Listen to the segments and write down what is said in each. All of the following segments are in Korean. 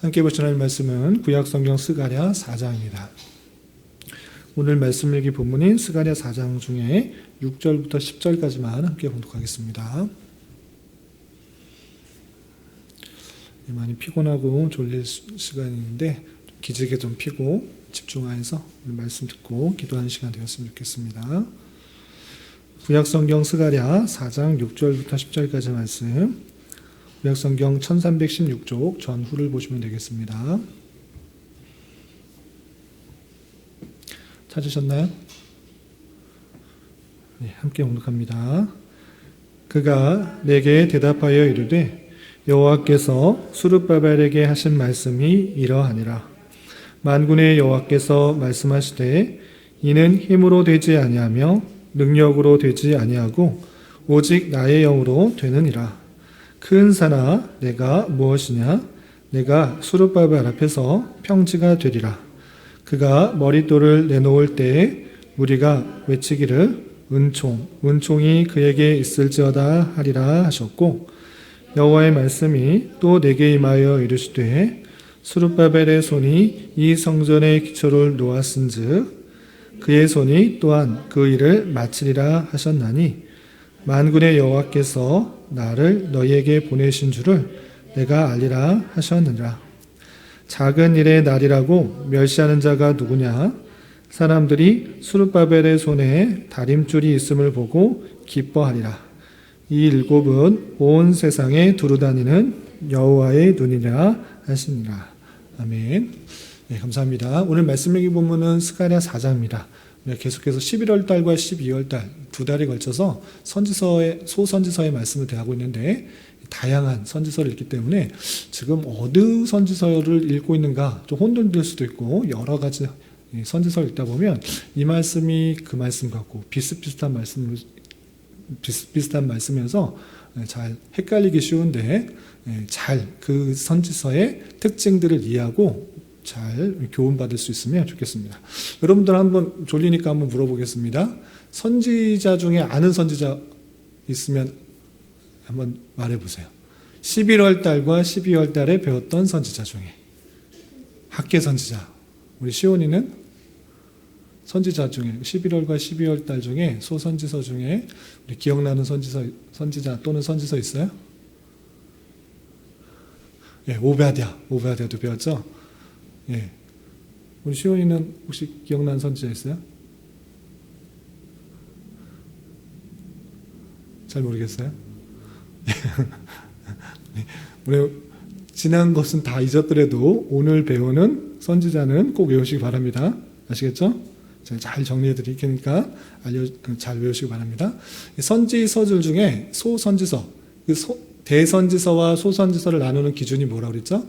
함께 볼 하나님 말씀은 구약성경 스가랴 4장입니다. 오늘 말씀 읽기 본문인 스가랴 4장 중에 6절부터 10절까지만 함께 봉독하겠습니다. 많이 피곤하고 졸릴 시간인데 기지개 좀 피고 집중하여서 오늘 말씀 듣고 기도하는 시간 되었으면 좋겠습니다. 구약성경 스가랴 4장 6절부터 10절까지 말씀, 구약성경 1316쪽 전후를 보시면 되겠습니다. 찾으셨나요? 네, 함께 봉독합니다. 그가 내게 대답하여 이르되 여호와께서 스룹바벨에게 하신 말씀이 이러하니라. 만군의 여호와께서 말씀하시되 이는 힘으로 되지 아니하며 능력으로 되지 아니하고 오직 나의 영으로 되느니라. 큰 산아 내가 무엇이냐? 내가 스룹바벨 앞에서 평지가 되리라. 그가 머릿돌을 내놓을 때에 무리가 외치기를 은총이 그에게 있을지어다 하리라 하셨고, 여호와의 말씀이 또 내게 임하여 이르시되 스룹바벨의 손이 이 성전의 기초를 놓았은즉 그의 손이 또한 그 일을 마치리라 하셨나니, 만군의 여호와께서 나를 너희에게 보내신 줄을 내가 알리라 하셨느니라. 작은 일의 날이라고 멸시하는 자가 누구냐? 사람들이 스룹바벨의 손에 다림줄이 있음을 보고 기뻐하리라. 이 일곱은 온 세상에 두루다니는 여호와의 눈이라 하시니라. 아멘. 네, 감사합니다. 오늘 말씀 읽기 본문은 스가랴 4장입니다. 계속해서 11월 달과 12월 달 두 달에 걸쳐서 소선지서의 말씀을 대하고 있는데, 다양한 선지서를 읽기 때문에 지금 어느 선지서를 읽고 있는가 좀 혼돈될 수도 있고, 여러 가지 선지서를 읽다 보면 이 말씀이 그 말씀 같고 비슷비슷한 말씀이어서 잘 헷갈리기 쉬운데, 잘 그 선지서의 특징들을 이해하고 잘 교훈받을 수 있으면 좋겠습니다. 여러분들 한번 졸리니까 한번 물어보겠습니다. 선지자 중에 아는 선지자 있으면 한번 말해보세요. 11월 달과 12월 달에 배웠던 선지자 중에, 학계 선지자, 우리 시온이는 선지자 중에 11월과 12월 달 중에 소선지서 중에 우리 기억나는 선지자 또는 선지서 있어요? 예, 오베아디아도 배웠죠? 예. 우리 시온이는 혹시 기억나는 선지자 있어요? 잘 모르겠어요? 우리 지난 것은 다 잊었더라도 오늘 배우는 선지자는 꼭 외우시기 바랍니다. 아시겠죠? 제가 잘 정리해 드릴 테니까 잘 외우시기 바랍니다. 선지서들 중에 소선지서, 대선지서와 소선지서를 나누는 기준이 뭐라고 그랬죠?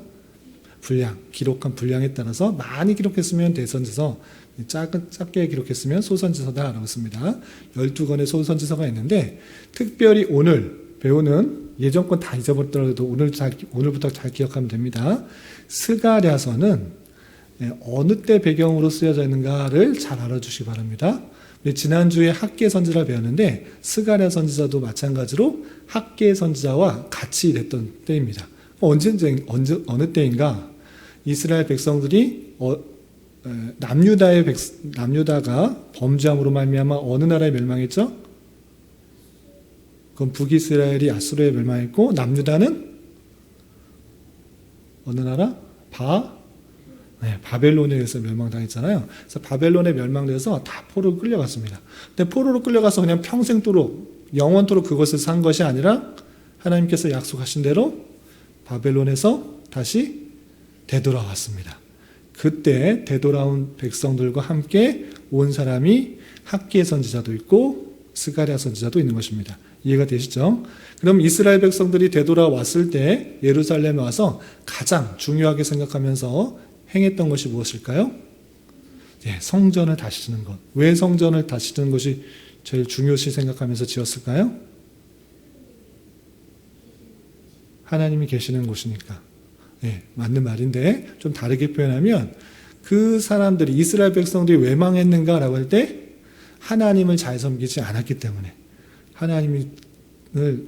기록한 분량에 따라서 많이 기록했으면 대선지서, 작게 기록했으면 소선지서다라고 했습니다. 12권의 소선지서가 있는데, 특별히 오늘 배우는, 예전 건 다 잊어버렸더라도 오늘부터 잘 기억하면 됩니다. 스가랴서는 어느 때 배경으로 쓰여져 있는가를 잘 알아주시기 바랍니다. 지난주에 학계 선지자를 배웠는데, 스가랴 선지자도 마찬가지로 학계 선지자와 같이 일했던 때입니다. 어느 때인가? 이스라엘 백성들이 남유다가 범죄함으로 말미암아 어느 나라에 멸망했죠? 그건 북이스라엘이 아수르에 멸망했고, 남유다는 어느 나라? 바벨론에 의해서 멸망당했잖아요. 그래서 바벨론에 멸망돼서 다 포로로 끌려갔습니다. 근데 포로로 끌려가서 그냥 평생도록, 영원토록 그것을 산 것이 아니라 하나님께서 약속하신 대로 바벨론에서 다시 되돌아왔습니다. 그때 되돌아온 백성들과 함께 온 사람이 학계 선지자도 있고 스가랴 선지자도 있는 것입니다. 이해가 되시죠? 그럼 이스라엘 백성들이 되돌아왔을 때 예루살렘에 와서 가장 중요하게 생각하면서 행했던 것이 무엇일까요? 성전을 다시 짓는 것. 왜 성전을 다시 짓는 것이 제일 중요시 생각하면서 지었을까요? 하나님이 계시는 곳이니까. 맞는 말인데, 좀 다르게 표현하면 그 사람들이, 이스라엘 백성들이 왜 망했는가라고 할 때 하나님을 잘 섬기지 않았기 때문에, 하나님이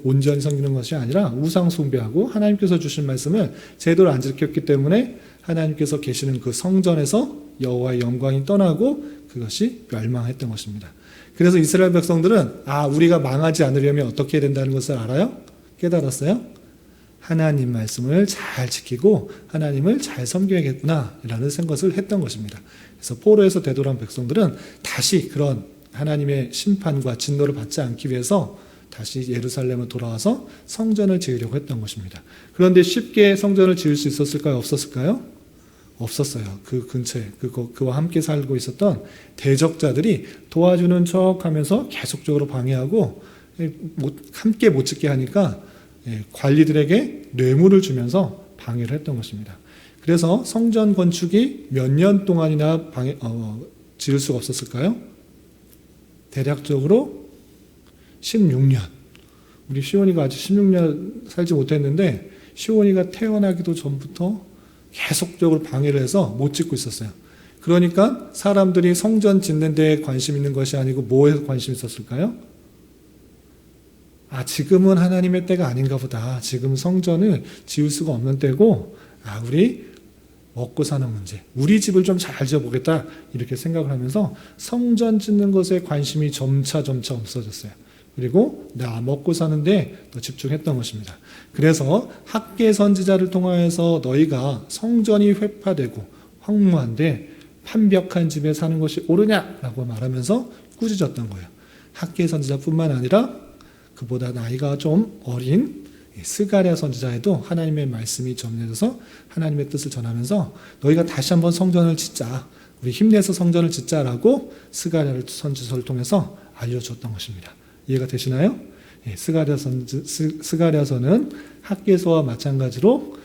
온전히 섬기는 것이 아니라 우상 숭배하고 하나님께서 주신 말씀을 제대로 안 지켰기 때문에 하나님께서 계시는 그 성전에서 여호와의 영광이 떠나고 그것이 멸망했던 것입니다. 그래서 이스라엘 백성들은 우리가 망하지 않으려면 어떻게 해야 된다는 것을 알아요? 깨달았어요? 하나님 말씀을 잘 지키고 하나님을 잘 섬겨야겠구나 라는 생각을 했던 것입니다. 그래서 포로에서 되돌아온 백성들은 다시 그런 하나님의 심판과 진노를 받지 않기 위해서 다시 예루살렘으로 돌아와서 성전을 지으려고 했던 것입니다. 그런데 쉽게 성전을 지을 수 있었을까요? 없었을까요? 없었어요. 그 근처에 그와 함께 살고 있었던 대적자들이 도와주는 척 하면서 계속적으로 방해하고 함께 못 짓게 하니까 관리들에게 뇌물을 주면서 방해를 했던 것입니다. 그래서 성전 건축이 몇 년 동안이나 지을 수가 없었을까요? 대략적으로 16년. 우리 시온이가 아직 16년 살지 못했는데 시온이가 태어나기도 전부터 계속적으로 방해를 해서 못 짓고 있었어요. 그러니까 사람들이 성전 짓는 데에 관심 있는 것이 아니고 뭐에 관심 있었을까요? 지금은 하나님의 때가 아닌가 보다. 지금 성전을 지을 수가 없는 때고 우리 먹고 사는 문제, 우리 집을 좀 잘 지어보겠다 이렇게 생각을 하면서 성전 짓는 것에 관심이 점차 없어졌어요. 그리고 나 먹고 사는데 더 집중했던 것입니다. 그래서 학계 선지자를 통하여서 너희가 성전이 회파되고 황무한데 판벽한 집에 사는 것이 옳으냐라고 말하면서 꾸짖었던 거예요. 학계 선지자뿐만 아니라 그보다 나이가 좀 어린 스가랴 선지자에도 하나님의 말씀이 전해져서 하나님의 뜻을 전하면서 너희가 다시 한번 성전을 짓자, 우리 힘내서 성전을 짓자라고 스가랴 선지서를 통해서 알려주었던 것입니다. 이해가 되시나요? 스가랴서는 학개서와 마찬가지로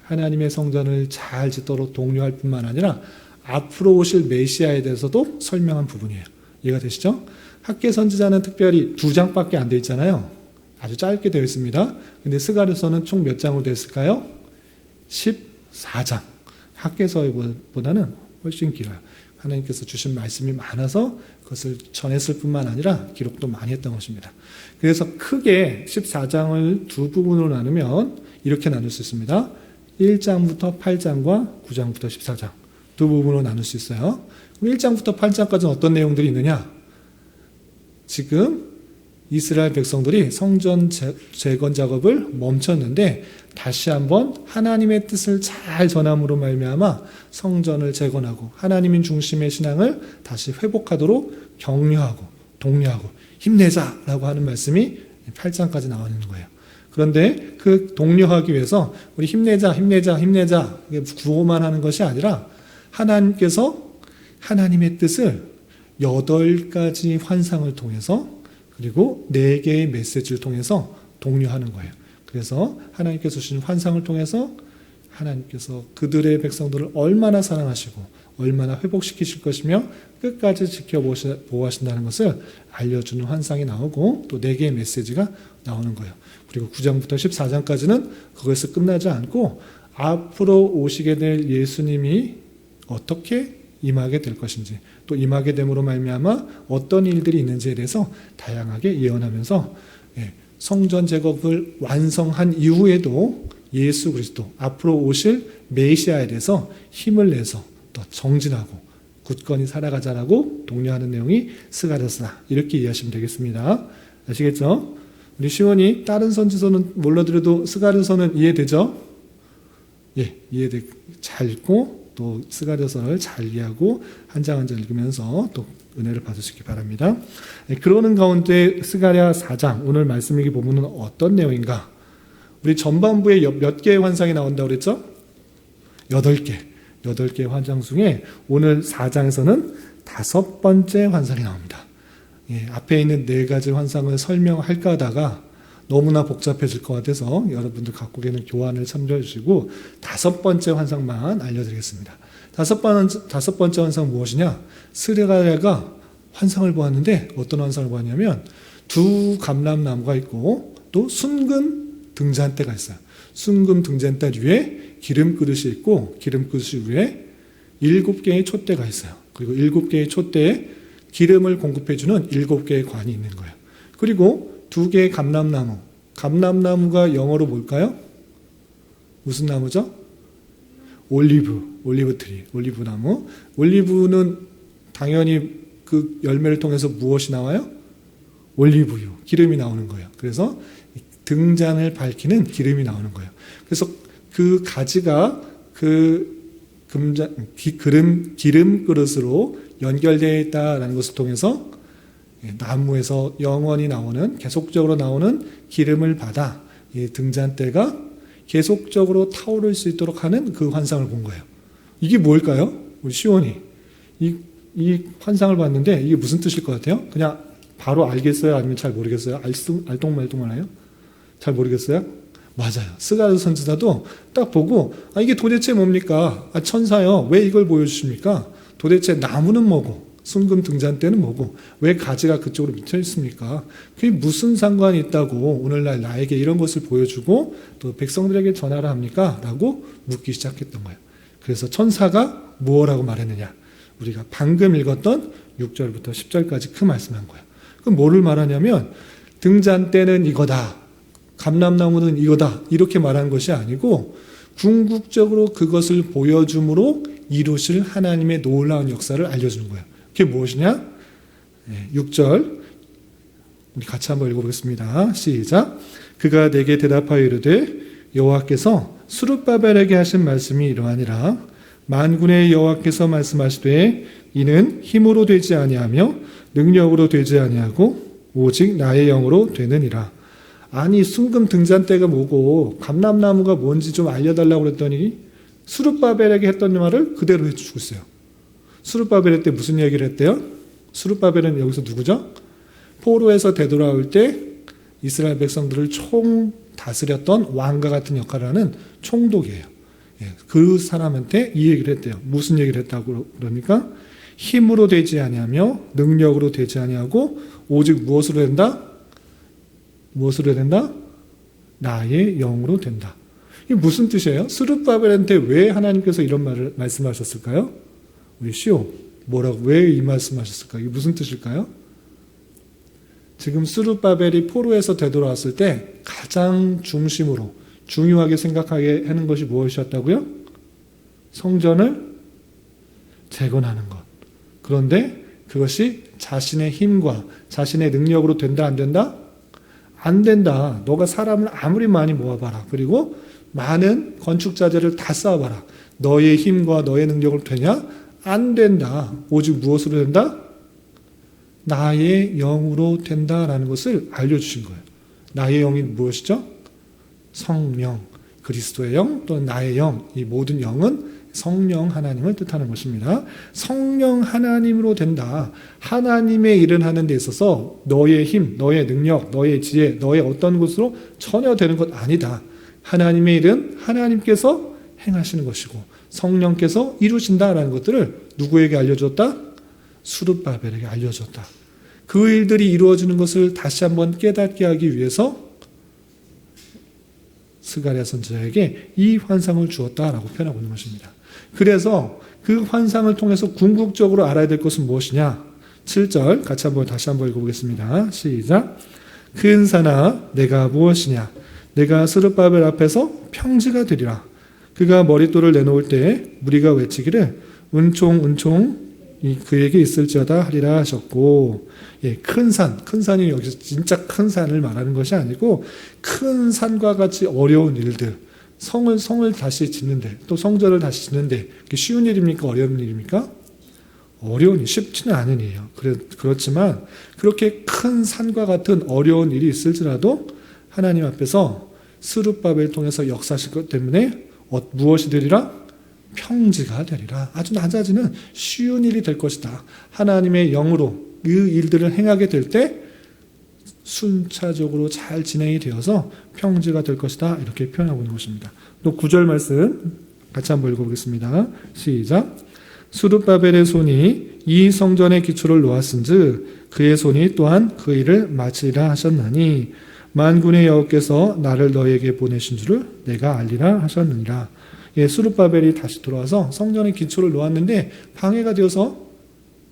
하나님의 성전을 잘 짓도록 독려할 뿐만 아니라 앞으로 오실 메시아에 대해서도 설명한 부분이에요. 이해가 되시죠? 학개 선지자는 특별히 2장밖에 안 돼 있잖아요. 아주 짧게 되어 있습니다. 근데 스가랴서는 총 몇 장으로 되어 있을까요? 14장. 학개서보다는 훨씬 길어요. 하나님께서 주신 말씀이 많아서 그것을 전했을 뿐만 아니라 기록도 많이 했던 것입니다. 그래서 크게 14장을 두 부분으로 나누면 이렇게 나눌 수 있습니다. 1장부터 8장과 9장부터 14장 두 부분으로 나눌 수 있어요. 그럼 1장부터 8장까지는 어떤 내용들이 있느냐? 지금 이스라엘 백성들이 성전 재건 작업을 멈췄는데 다시 한번 하나님의 뜻을 잘 전함으로 말미암아 성전을 재건하고 하나님인 중심의 신앙을 다시 회복하도록 격려하고 독려하고 힘내자라고 하는 말씀이 8장까지 나오는 거예요. 그런데 그 독려하기 위해서 우리 힘내자 구호만 하는 것이 아니라 하나님께서 하나님의 뜻을 8가지 환상을 통해서 그리고 4개의 메시지를 통해서 독려하는 거예요. 그래서 하나님께서 주신 환상을 통해서 하나님께서 그들의 백성들을 얼마나 사랑하시고 얼마나 회복시키실 것이며 끝까지 지켜보호하신다는 것을 알려주는 환상이 나오고 또 4개의 메시지가 나오는 거예요. 그리고 9장부터 14장까지는 그것을 끝나지 않고 앞으로 오시게 될 예수님이 어떻게 임하게 될 것인지 또 임하게 됨으로 말미암아 어떤 일들이 있는지에 대해서 다양하게 예언하면서 성전 제국을 완성한 이후에도 예수 그리스도 앞으로 오실 메시아에 대해서 힘을 내서 또 정진하고 굳건히 살아가자라고 독려하는 내용이 스가랴서다. 이렇게 이해하시면 되겠습니다. 아시겠죠? 우리 시원이 다른 선지서는 몰라드려도 스가랴서는 이해되죠? 잘 읽고 또 스가랴서를 잘 이해하고 한 장 한 장 읽으면서 또 은혜를 받으시기 바랍니다. 그러는 가운데 스가랴 4장 오늘 말씀 여기 보면은 어떤 내용인가? 우리 전반부에 몇 개의 환상이 나온다고 그랬죠? 8개의 환상 중에 오늘 4장에서는 5번째 환상이 나옵니다. 앞에 있는 4가지 환상을 설명할까 하다가 너무나 복잡해질 것 같아서 여러분들 갖고 계는 교환을 참조해 주시고 5번째 환상만 알려드리겠습니다. 5번째 환상은 무엇이냐? 스가랴가 환상을 보았는데 어떤 환상을 보았냐면 2 감람나무가 있고 또 순금 등잔대가 있어요. 순금 등잔대 위에 기름 그릇이 있고 기름 그릇 위에 7개의 촛대가 있어요. 그리고 7개의 촛대에 기름을 공급해주는 7개의 관이 있는 거예요. 그리고 두 개의 감람나무. 감람나무가 영어로 뭘까요? 무슨 나무죠? 올리브 트리, 올리브 나무. 올리브는 당연히 그 열매를 통해서 무엇이 나와요? 올리브유, 기름이 나오는 거예요. 그래서 등잔을 밝히는 기름이 나오는 거예요. 그래서 그 가지가 그 기름 그릇으로 연결되어 있다라는 것을 통해서 나무에서 영원히 나오는, 계속적으로 나오는 기름을 받아 이 등잔대가 계속적으로 타오를 수 있도록 하는 그 환상을 본 거예요. 이게 뭘까요? 우리 시온이 이 환상을 봤는데 이게 무슨 뜻일 것 같아요? 그냥 바로 알겠어요? 아니면 잘 모르겠어요? 알똥말똥하나요? 잘 모르겠어요? 맞아요. 스가랴 선지자도 딱 보고 이게 도대체 뭡니까? 천사요. 왜 이걸 보여주십니까? 도대체 나무는 뭐고 순금 등잔대는 뭐고 왜 가지가 그쪽으로 밑에 있습니까? 그게 무슨 상관이 있다고 오늘날 나에게 이런 것을 보여주고 또 백성들에게 전하라 합니까? 라고 묻기 시작했던 거예요. 그래서 천사가 뭐라고 말했느냐? 우리가 방금 읽었던 6절부터 10절까지 그 말씀한 거예요. 그럼 뭐를 말하냐면 등잔대는 이거다. 감람나무는 이거다. 이렇게 말한 것이 아니고 궁극적으로 그것을 보여줌으로 이루실 하나님의 놀라운 역사를 알려주는 거예요. 그게 무엇이냐? 6절 우리 같이 한번 읽어보겠습니다. 시작. 그가 내게 대답하여 이르되 여호와께서 스룹바벨에게 하신 말씀이 이러하니라. 만군의 여호와께서 말씀하시되 이는 힘으로 되지 아니하며 능력으로 되지 아니하고 오직 나의 영으로 되느니라. 아니 순금 등잔대가 뭐고 감람나무가 뭔지 좀 알려달라고 그랬더니 스룹바벨에게 했던 말을 그대로 해주고 있어요. 스룹바벨 때 무슨 얘기를 했대요? 스룹바벨은 여기서 누구죠? 포로에서 되돌아올 때 이스라엘 백성들을 총 다스렸던 왕과 같은 역할을 하는 총독이에요. 그 사람한테 이 얘기를 했대요. 무슨 얘기를 했다고 그러니까 힘으로 되지 아니하며 능력으로 되지 아니하고 오직 무엇으로 된다? 무엇으로 된다? 나의 영으로 된다. 이게 무슨 뜻이에요? 스룹바벨한테 왜 하나님께서 이런 말을 말씀하셨을까요? 우리 시오 뭐라고 왜 이 말씀하셨을까요? 이게 무슨 뜻일까요? 지금 스룹바벨이 포로에서 되돌아왔을 때 가장 중심으로 중요하게 생각하게 하는 것이 무엇이었다고요? 성전을 재건하는 것. 그런데 그것이 자신의 힘과 자신의 능력으로 된다 안 된다? 안 된다. 너가 사람을 아무리 많이 모아봐라. 그리고 많은 건축자재를 다 쌓아봐라. 너의 힘과 너의 능력으로 되냐? 안 된다. 오직 무엇으로 된다? 나의 영으로 된다라는 것을 알려주신 거예요. 나의 영이 무엇이죠? 성령, 그리스도의 영 또는 나의 영, 이 모든 영은 성령 하나님을 뜻하는 것입니다. 성령 하나님으로 된다. 하나님의 일을 하는 데 있어서 너의 힘, 너의 능력, 너의 지혜, 너의 어떤 것으로 전혀 되는 것 아니다. 하나님의 일은 하나님께서 행하시는 것이고 성령께서 이루신다라는 것들을 누구에게 알려줬다? 스룹바벨에게 알려줬다. 그 일들이 이루어지는 것을 다시 한번 깨닫게 하기 위해서 스가랴 선지자에게 이 환상을 주었다라고 표현하고 있는 것입니다. 그래서 그 환상을 통해서 궁극적으로 알아야 될 것은 무엇이냐? 7절 같이 다시 한번 읽어보겠습니다. 시작. 큰 산아 내가 무엇이냐? 내가 스룹바벨 앞에서 평지가 되리라. 그가 머릿돌을 내놓을 때 무리가 외치기를 은총 그에게 있을지어다 하리라 하셨고, 큰 산이 여기서 진짜 큰 산을 말하는 것이 아니고 큰 산과 같이 어려운 일들, 성을 다시 짓는데 또 성전을 다시 짓는데 쉬운 일입니까? 어려운 일입니까? 어려운 일, 쉽지는 않은 일이에요. 그렇지만 그렇게 큰 산과 같은 어려운 일이 있을지라도 하나님 앞에서 스룹바벨을 통해서 역사하실 것 때문에 무엇이 되리라? 평지가 되리라. 아주 낮아지는 쉬운 일이 될 것이다. 하나님의 영으로 그 일들을 행하게 될 때 순차적으로 잘 진행이 되어서 평지가 될 것이다. 이렇게 표현하고 있는 것입니다. 또 9절 말씀 같이 한번 읽어보겠습니다. 시작. 스룹바벨의 손이 이 성전의 기초를 놓았은즉 그의 손이 또한 그 일을 마치리라 하셨나니 만군의 여호와께서 나를 너에게 보내신 줄을 내가 알리라 하셨느니라. 스룹바벨이 다시 돌아와서 성전의 기초를 놓았는데 방해가 되어서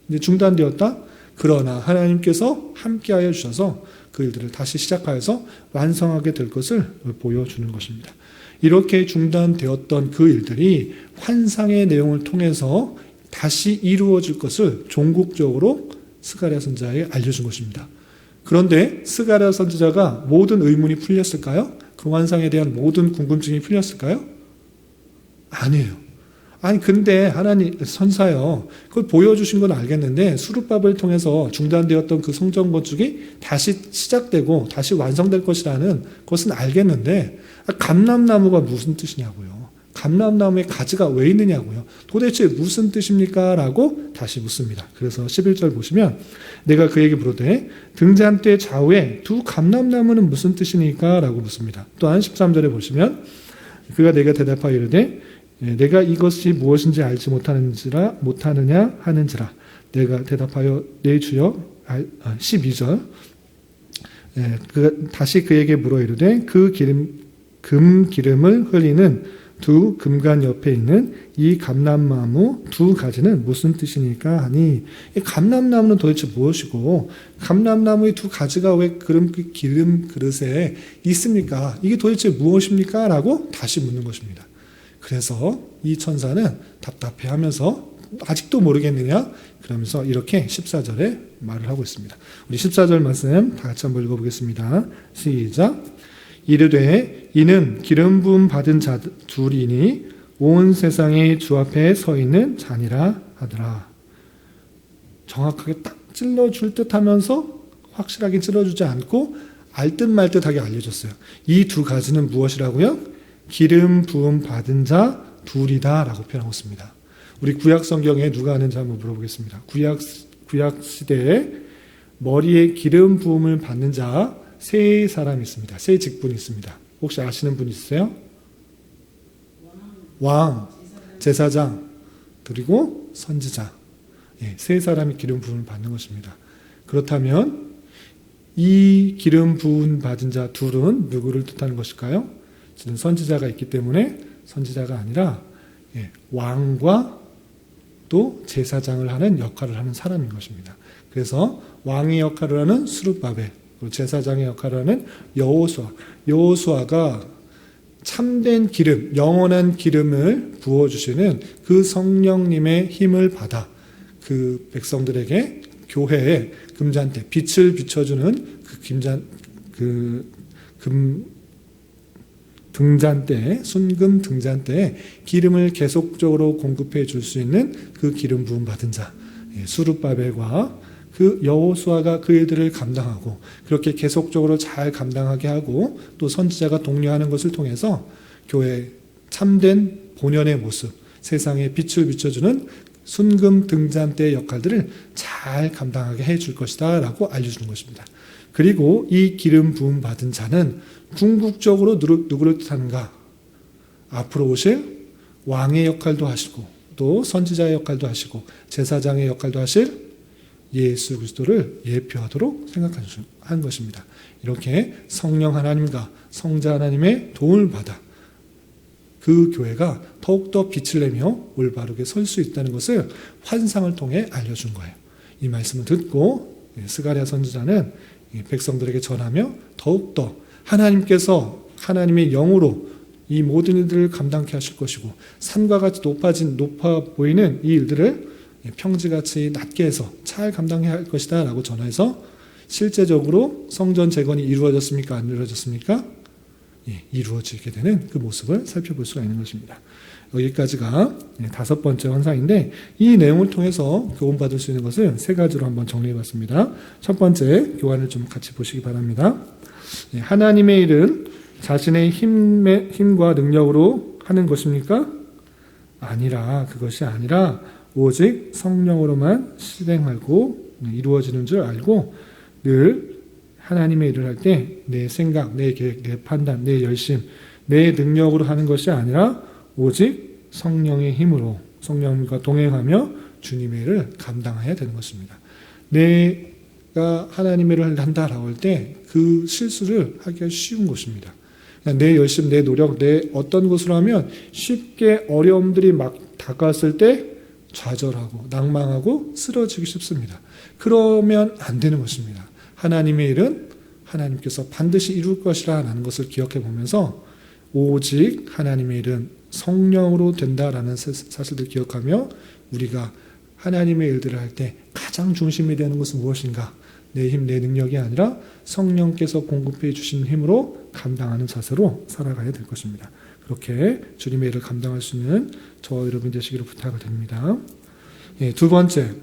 이제 중단되었다. 그러나 하나님께서 함께하여 주셔서 그 일들을 다시 시작하여서 완성하게 될 것을 보여주는 것입니다. 이렇게 중단되었던 그 일들이 환상의 내용을 통해서 다시 이루어질 것을 종국적으로 스가랴 선지자에게 알려준 것입니다. 그런데 스가랴 선지자가 모든 의문이 풀렸을까요? 그 환상에 대한 모든 궁금증이 풀렸을까요? 아니에요. 아니 근데 하나님 선사요, 그걸 보여주신 건 알겠는데 수르바벨을 통해서 중단되었던 그 성전 건축이 다시 시작되고 다시 완성될 것이라는 것은 알겠는데 감람나무가 무슨 뜻이냐고요. 감람나무의 가지가 왜 있느냐고요. 도대체 무슨 뜻입니까? 라고 다시 묻습니다. 그래서 11절 보시면 내가 그에게 물으되 등잔대 좌우에 두 감람나무는 무슨 뜻이니까? 라고 묻습니다. 또한 13절에 보시면 그가 내가 대답하여 이르되 내가 이것이 무엇인지 알지 못하느냐 하는지라. 내가 대답하여 내 주여 12절 다시 그에게 물어 이르되 그 금 기름을 흘리는 두 금관 옆에 있는 이 감람나무 두 가지는 무슨 뜻이니까 하니, 이 감람나무는 도대체 무엇이고 감람나무의 두 가지가 왜 기름 그릇에 있습니까? 이게 도대체 무엇입니까? 라고 다시 묻는 것입니다. 그래서 이 천사는 답답해하면서 아직도 모르겠느냐? 그러면서 이렇게 14절에 말을 하고 있습니다. 우리 14절 말씀 다 같이 한번 읽어보겠습니다. 시작. 이르되 이는 기름 부음 받은 자 둘이니 온 세상의 주 앞에 서 있는 자니라 하더라. 정확하게 딱 찔러줄 듯 하면서 확실하게 찔러주지 않고 알듯 말듯하게 알려줬어요. 이 두 가지는 무엇이라고요? 기름 부음 받은 자 둘이다 라고 표현하고 있습니다. 우리 구약 성경에 누가 아는지 한번 물어보겠습니다. 구약 시대에 머리에 기름 부음을 받는 자 세 사람이 있습니다. 세 직분이 있습니다. 혹시 아시는 분 있으세요? 왕, 제사장, 그리고 선지자. 세 사람이 기름 부음을 받는 것입니다. 그렇다면 이 기름 부음 받은 자 둘은 누구를 뜻하는 것일까요? 지금 선지자가 있기 때문에 선지자가 아니라 왕과 또 제사장을 하는 역할을 하는 사람인 것입니다. 그래서 왕의 역할을 하는 스룹바벨, 그리고 제사장의 역할을 하는 여호수아가 참된 기름, 영원한 기름을 부어주시는 그 성령님의 힘을 받아 그 백성들에게 교회에 금잔대, 빛을 비춰주는 등잔대에, 순금 등잔대에 기름을 계속적으로 공급해 줄 수 있는 그 기름 부음 받은 자, 수룹바벨과 그 여호수아가 그 일들을 감당하고 그렇게 계속적으로 잘 감당하게 하고 또 선지자가 독려하는 것을 통해서 교회의 참된 본연의 모습, 세상에 빛을 비춰주는 순금 등잔대의 역할들을 잘 감당하게 해줄 것이다 라고 알려주는 것입니다. 그리고 이 기름 부음 받은 자는 궁극적으로 누구를 뜻하는가? 앞으로 오실 왕의 역할도 하시고 또 선지자의 역할도 하시고 제사장의 역할도 하실 예수 그리스도를 예표하도록 생각한 것입니다. 이렇게 성령 하나님과 성자 하나님의 도움을 받아 그 교회가 더욱더 빛을 내며 올바르게 설 수 있다는 것을 환상을 통해 알려준 거예요. 이 말씀을 듣고 스가랴 선지자는 백성들에게 전하며 더욱더 하나님께서 하나님의 영으로 이 모든 일들을 감당케 하실 것이고 산과 같이 높아 보이는 이 일들을 평지같이 낮게 해서 잘 감당해야 할 것이다 라고 전해서 실제적으로 성전 재건이 이루어졌습니까? 안 이루어졌습니까? 이루어지게 되는 그 모습을 살펴볼 수가 있는 것입니다. 여기까지가 5번째 환상인데 이 내용을 통해서 교훈받을 수 있는 것을 3가지로 한번 정리해봤습니다. 첫 번째 교환을 좀 같이 보시기 바랍니다. 하나님의 일은 자신의 힘과 능력으로 하는 것입니까? 그것이 아니라 오직 성령으로만 실행하고 이루어지는 줄 알고 늘 하나님의 일을 할 때 내 생각, 내 계획, 내 판단, 내 열심, 내 능력으로 하는 것이 아니라 오직 성령의 힘으로 성령과 동행하며 주님의 일을 감당해야 되는 것입니다. 내가 하나님의 일을 한다라고 할 때 그 실수를 하기가 쉬운 것입니다. 내 열심, 내 노력, 내 어떤 것으로 하면 쉽게 어려움들이 막 다가왔을 때 좌절하고 낭망하고 쓰러지기 쉽습니다. 그러면 안 되는 것입니다. 하나님의 일은 하나님께서 반드시 이룰 것이라는 것을 기억해 보면서 오직 하나님의 일은 성령으로 된다라는 사실을 기억하며 우리가 하나님의 일들을 할 때 가장 중심이 되는 것은 무엇인가? 내 힘, 내 능력이 아니라 성령께서 공급해 주신 힘으로 감당하는 자세로 살아가야 될 것입니다. 그렇게 주님의 일을 감당할 수 있는 저와 여러분 되시기를 부탁을 드립니다. 두 번째,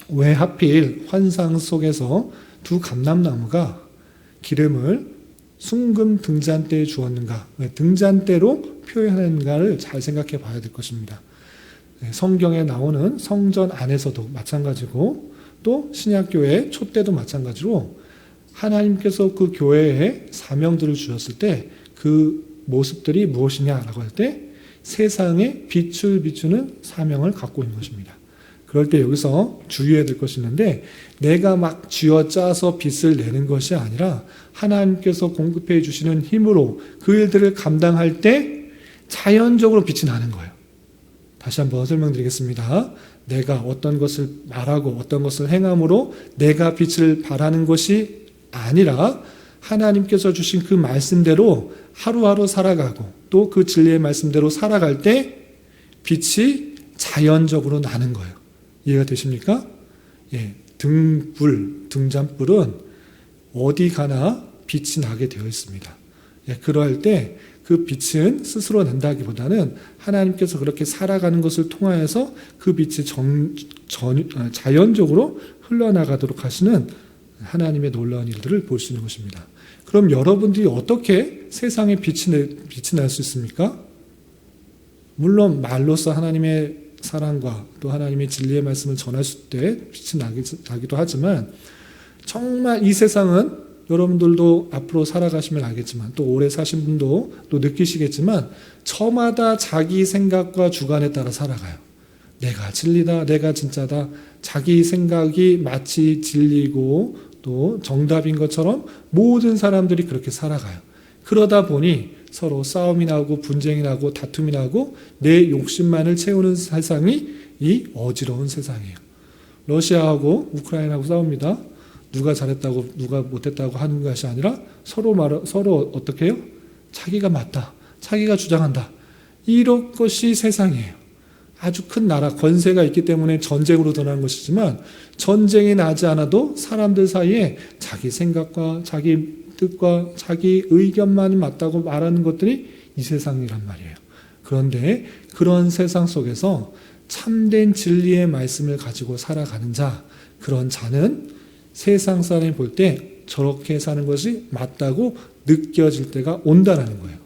왜 하필 환상 속에서 두 감람나무가 기름을 순금 등잔대에 주었는가? 왜 등잔대로 표현하는가를 잘 생각해 봐야 될 것입니다. 성경에 나오는 성전 안에서도 마찬가지고 또 신약교회 촛대도 마찬가지로 하나님께서 그 교회에 사명들을 주셨을 때 그 모습들이 무엇이냐라고 할 때 세상에 빛을 비추는 사명을 갖고 있는 것입니다. 그럴 때 여기서 주의해야 될 것이 있는데 내가 막 쥐어짜서 빛을 내는 것이 아니라 하나님께서 공급해 주시는 힘으로 그 일들을 감당할 때 자연적으로 빛이 나는 거예요. 다시 한번 설명드리겠습니다. 내가 어떤 것을 말하고 어떤 것을 행함으로 내가 빛을 발하는 것이 아니라 하나님께서 주신 그 말씀대로 하루하루 살아가고 또 그 진리의 말씀대로 살아갈 때 빛이 자연적으로 나는 거예요. 이해가 되십니까? 등잔불은 어디 가나 빛이 나게 되어 있습니다. 그럴 때 그 빛은 스스로 난다기보다는 하나님께서 그렇게 살아가는 것을 통하여서 그 빛이 자연적으로 흘러나가도록 하시는 하나님의 놀라운 일들을 볼 수 있는 것입니다. 그럼 여러분들이 어떻게 세상에 빛이 날 수 있습니까? 물론 말로써 하나님의 사랑과 또 하나님의 진리의 말씀을 전했을 때 빛이 나기도 하지만 정말 이 세상은 여러분들도 앞으로 살아가시면 알겠지만 또 오래 사신 분도 또 느끼시겠지만 저마다 자기 생각과 주관에 따라 살아가요. 내가 진리다, 내가 진짜다, 자기 생각이 마치 진리고 또 정답인 것처럼 모든 사람들이 그렇게 살아가요. 그러다 보니 서로 싸움이 나고 분쟁이 나고 다툼이 나고 내 욕심만을 채우는 세상이 이 어지러운 세상이에요. 러시아하고 우크라이나하고 싸웁니다. 누가 잘했다고 누가 못했다고 하는 것이 아니라 서로 어떻게 해요? 자기가 맞다, 자기가 주장한다, 이런 것이 세상이에요. 아주 큰 나라 권세가 있기 때문에 전쟁으로 드러나는 것이지만 전쟁이 나지 않아도 사람들 사이에 자기 생각과 자기 뜻과 자기 의견만 맞다고 말하는 것들이 이 세상이란 말이에요. 그런데 그런 세상 속에서 참된 진리의 말씀을 가지고 살아가는 자, 그런 자는 세상 사람이 볼 때 저렇게 사는 것이 맞다고 느껴질 때가 온다라는 거예요.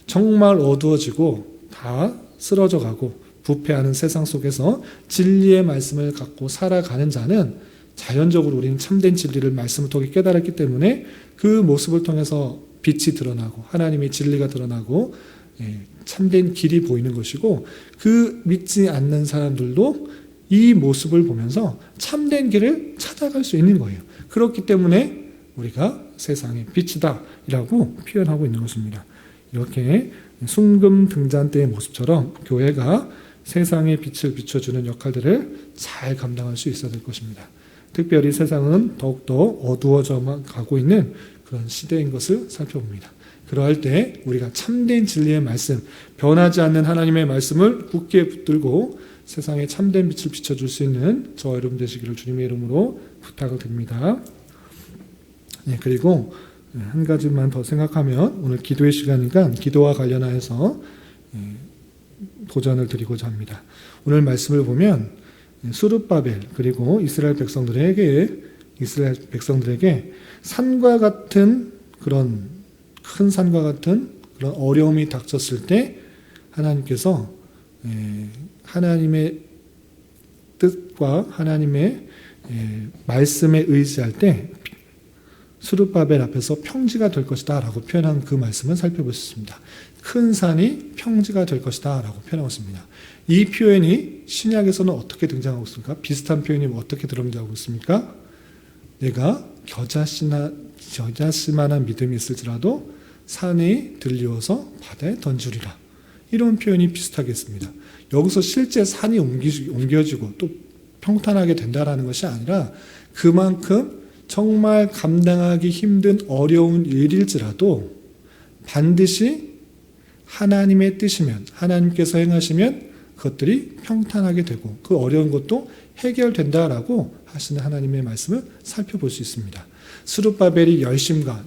정말 어두워지고 다 쓰러져 가고 부패하는 세상 속에서 진리의 말씀을 갖고 살아가는 자는 자연적으로 우리는 참된 진리를 말씀을 통해 깨달았기 때문에 그 모습을 통해서 빛이 드러나고 하나님의 진리가 드러나고 참된 길이 보이는 것이고 그 믿지 않는 사람들도 이 모습을 보면서 참된 길을 찾아갈 수 있는 거예요. 그렇기 때문에 우리가 세상의 빛이다 라고 표현하고 있는 것입니다. 이렇게 순금 등잔대의 모습처럼 교회가 세상의 빛을 비춰주는 역할들을 잘 감당할 수 있어야 될 것입니다. 특별히 세상은 더욱더 어두워져만 가고 있는 그런 시대인 것을 살펴봅니다. 그러할 때 우리가 참된 진리의 말씀, 변하지 않는 하나님의 말씀을 굳게 붙들고 세상에 참된 빛을 비춰줄 수 있는 저와 여러분 되시기를 주님의 이름으로 부탁을 드립니다. 그리고 한 가지만 더 생각하면 오늘 기도의 시간이니까 기도와 관련하여서 도전을 드리고자 합니다. 오늘 말씀을 보면 수르바벨 그리고 이스라엘 백성들에게 산과 같은 그런 큰 산과 같은 그런 어려움이 닥쳤을 때 하나님께서 하나님의 뜻과 하나님의 말씀에 의지할 때 수르바벨 앞에서 평지가 될 것이다 라고 표현한 그 말씀을 살펴보셨습니다. 큰 산이 평지가 될 것이다 라고 표현하고 있습니다. 이 표현이 신약에서는 어떻게 등장하고 있습니까? 비슷한 표현이 어떻게 등장하고 있습니까? 내가 겨자씨만한 믿음이 있을지라도 산이 들리어서 바다에 던지리라. 이런 표현이 비슷하겠습니다. 여기서 실제 산이 옮겨지고 또 평탄하게 된다라는 것이 아니라 그만큼 정말 감당하기 힘든 어려운 일일지라도 반드시 하나님의 뜻이면, 하나님께서 행하시면 그것들이 평탄하게 되고 그 어려운 것도 해결된다라고 하시는 하나님의 말씀을 살펴볼 수 있습니다. 스룹바벨이 열심과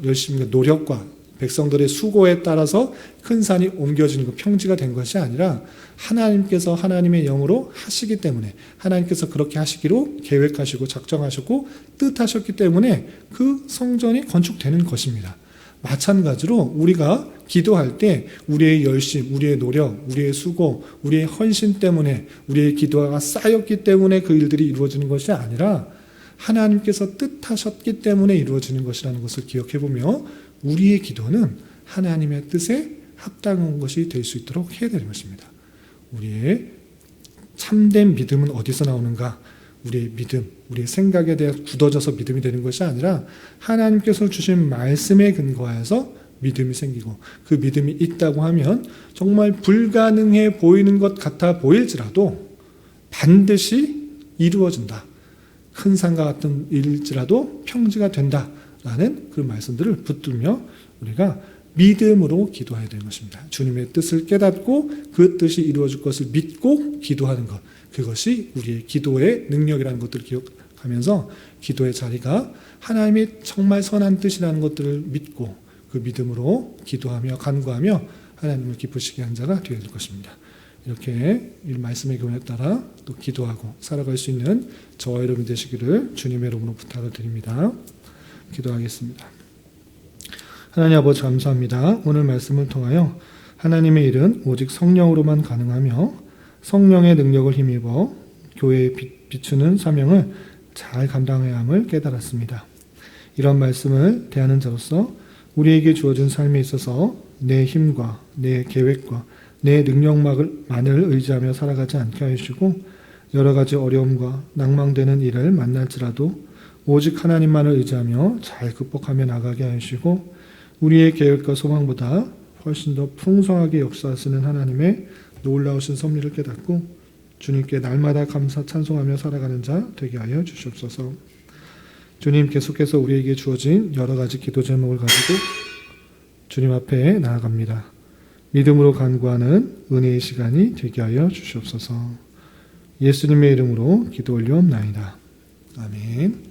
노력과 백성들의 수고에 따라서 큰 산이 옮겨지는 것, 평지가 된 것이 아니라 하나님께서 하나님의 영으로 하시기 때문에, 하나님께서 그렇게 하시기로 계획하시고 작정하셨고 뜻하셨기 때문에 그 성전이 건축되는 것입니다. 마찬가지로 우리가 기도할 때 우리의 열심, 우리의 노력, 우리의 수고, 우리의 헌신 때문에, 우리의 기도가 쌓였기 때문에 그 일들이 이루어지는 것이 아니라 하나님께서 뜻하셨기 때문에 이루어지는 것이라는 것을 기억해보며 우리의 기도는 하나님의 뜻에 합당한 것이 될 수 있도록 해야 되는 것입니다. 우리의 참된 믿음은 어디서 나오는가? 우리의 믿음, 우리의 생각에 대해 굳어져서 믿음이 되는 것이 아니라 하나님께서 주신 말씀에 근거해서 믿음이 생기고, 그 믿음이 있다고 하면 정말 불가능해 보이는 것 같아 보일지라도 반드시 이루어진다. 큰 산과 같은 일일지라도 평지가 된다라는 그 말씀들을 붙들며 우리가 믿음으로 기도해야 되는 것입니다. 주님의 뜻을 깨닫고 그 뜻이 이루어질 것을 믿고 기도하는 것, 그것이 우리의 기도의 능력이라는 것들을 기억하면서 기도의 자리가 하나님의 정말 선한 뜻이라는 것들을 믿고 그 믿음으로 기도하며 간구하며 하나님을 기쁘시게 한 자가 되어야 될 것입니다. 이렇게 이 말씀의 교훈에 따라 또 기도하고 살아갈 수 있는 저와 여러분 되시기를 주님의 이름으로 부탁을 드립니다. 기도하겠습니다. 하나님 아버지 감사합니다. 오늘 말씀을 통하여 하나님의 일은 오직 성령으로만 가능하며 성령의 능력을 힘입어 교회에 비추는 사명을 잘 감당해야 함을 깨달았습니다. 이런 말씀을 대하는 자로서 우리에게 주어진 삶에 있어서 내 힘과 내 계획과 내 능력만을 의지하며 살아가지 않게 하시고 여러 가지 어려움과 낭망되는 일을 만날지라도 오직 하나님만을 의지하며 잘 극복하며 나가게 하시고 우리의 계획과 소망보다 훨씬 더 풍성하게 역사하시는 하나님의 놀라우신 섭리를 깨닫고 주님께 날마다 감사 찬송하며 살아가는 자 되게 하여 주시옵소서. 주님, 계속해서 우리에게 주어진 여러 가지 기도 제목을 가지고 주님 앞에 나아갑니다. 믿음으로 간구하는 은혜의 시간이 되게 하여 주시옵소서. 예수님의 이름으로 기도 올려옵나이다. 아멘.